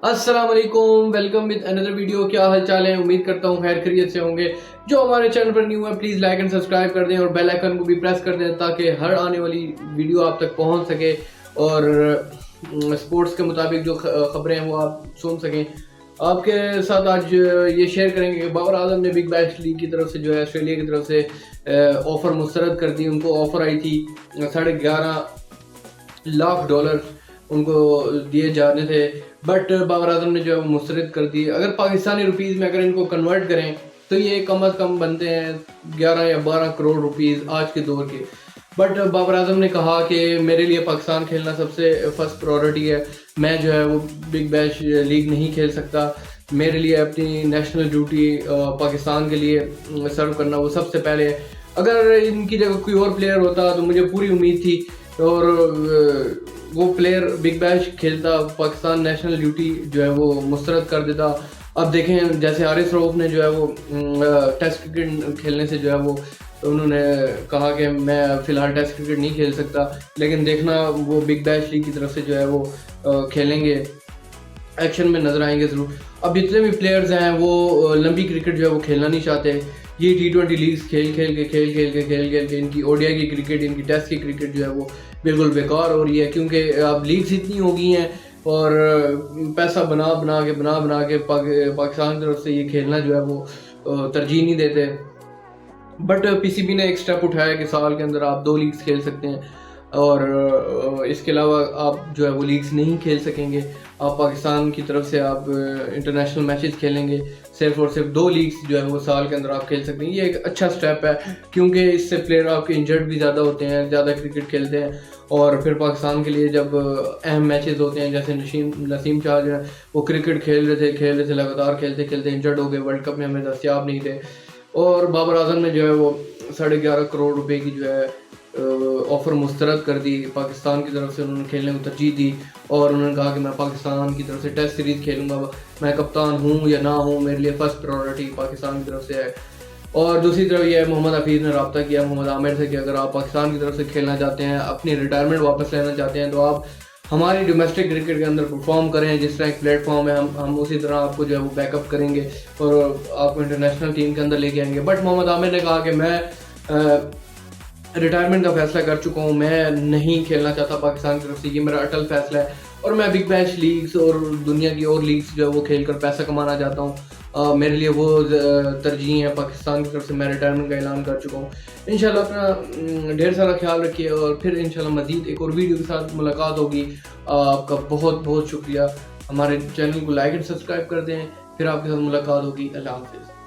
अस्सलाम वालेकुम, welcome with another video. क्या हाल चाल है? उम्मीद करता हूँ खैर खैरियत से होंगे। जो हमारे चैनल पर न्यू है प्लीज़ लाइक एंड सब्सक्राइब कर दें और बेल आइकन को भी प्रेस कर दें ताकि हर आने वाली वीडियो आप तक पहुँच सके और स्पोर्ट्स के मुताबिक जो खबरें हैं वो आप सुन सकें। आपके साथ आज ये शेयर करेंगे कि बाबर आजम ने बिग बैश लीग की तरफ से जो है ऑस्ट्रेलिया की तरफ से ऑफ़र मुस्तरद कर दी। उनको ऑफ़र आई थी $11.5 लाख उनको दिए जाने थे, बट बाबर आजम ने जो है वो मुस्तरद कर दी। अगर पाकिस्तानी रुपीज़ में अगर इनको कन्वर्ट करें तो ये कम अज़ कम बनते हैं 11 या 12 करोड़ रुपीज़ आज के दौर के। बट बाबर आजम ने कहा कि मेरे लिए पाकिस्तान खेलना सबसे फर्स्ट प्रायोरिटी है, मैं जो है वो बिग बैश लीग नहीं खेल सकता। मेरे लिए अपनी नेशनल ड्यूटी पाकिस्तान के लिए सर्व करना वो सबसे पहले है। अगर इनकी जगह कोई और प्लेयर होता तो मुझे पूरी उम्मीद थी और वो प्लेयर बिग बैश खेलता, पाकिस्तान नेशनल ड्यूटी जो है वो मुस्तरद कर देता। अब देखें जैसे हारिस रऊफ ने जो है वो टेस्ट क्रिकेट खेलने से जो है वो उन्होंने कहा कि मैं फ़िलहाल टेस्ट क्रिकेट नहीं खेल सकता, लेकिन देखना वो बिग बैश लीग की तरफ से जो है वो खेलेंगे, एक्शन में नज़र आएंगे ज़रूर। अब जितने भी प्लेयर्स हैं वो लंबी क्रिकेट जो है वो खेलना नहीं चाहते। ये T20 लीग्स खेल के इनकी ओडीआई की क्रिकेट, इनकी टेस्ट की क्रिकेट जो है वो बिल्कुल बेकार हो रही है, क्योंकि अब लीग्स इतनी हो गई हैं और पैसा बना के पाकिस्तान की तरफ से ये खेलना जो है वो तरजीह नहीं देते। बट पीसीबी ने एक स्टेप उठाया कि साल के अंदर आप 2 लीग्स खेल सकते हैं और इसके अलावा आप जो है वो लीग्स नहीं खेल सकेंगे। आप पाकिस्तान की तरफ से आप इंटरनेशनल मैचेस खेलेंगे, सिर्फ और सिर्फ 2 लीग्स जो है वो साल के अंदर आप खेल सकते हैं। ये एक अच्छा स्टेप है क्योंकि इससे प्लेयर आपके इंजर्ड भी ज़्यादा होते हैं, ज़्यादा क्रिकेट खेलते हैं और फिर पाकिस्तान के लिए जब अहम मैचेस होते हैं, जैसे नसीम शाह जो है वो क्रिकेट खेल रहे थे लगातार खेलते इंजर्ड हो गए, वर्ल्ड कप में हमें दस्तियाब नहीं थे। और बाबर आजम ने जो है वो 11.5 करोड़ रुपए की जो है ऑफ़र मुस्तरद कर दी पाकिस्तान की तरफ से। उन्होंने खेलने को तरजीह दी और उन्होंने कहा कि मैं पाकिस्तान की तरफ से टेस्ट सीरीज़ खेलूँगा, मैं कप्तान हूँ या ना हूँ, मेरे लिए फ़र्स्ट प्रायोरिटी पाकिस्तान की तरफ से है। और दूसरी तरफ ये है मोहम्मद हफीज़ ने रब्ता किया मोहम्मद आमिर से कि अगर आप पाकिस्तान की तरफ से खेलना चाहते हैं, अपनी रिटायरमेंट वापस लेना चाहते हैं, तो आप हमारी डोमेस्टिक क्रिकेट के अंदर परफॉर्म करें। जिस तरह एक प्लेटफॉर्म है हम उसी तरह आपको जो है वो बैकअप करेंगे और आपको इंटरनेशनल टीम के अंदर लेके आएंगे। बट मोहम्मद आमिर ने कहा कि मैं रिटायरमेंट का फैसला कर चुका हूँ, मैं नहीं खेलना चाहता पाकिस्तान की तरफ से, ये मेरा अटल फैसला है और मैं बिग बैश लीग्स और दुनिया की और लीग्स जो है वो खेल कर पैसा कमाना चाहता हूँ। मेरे लिए वो तरजीह है पाकिस्तान की तरफ से, मैं रिटायरमेंट का ऐलान कर चुका हूँ। इंशाल्लाह अपना ढेर सारा ख्याल रखिए और फिर इंशाल्लाह मज़ीद एक और वीडियो के साथ मुलाकात होगी। आपका बहुत बहुत शुक्रिया। हमारे चैनल को लाइक एंड सब्सक्राइब कर दें, फिर आपके साथ मुलाकात होगी। अल्लाह हाफ़िज़।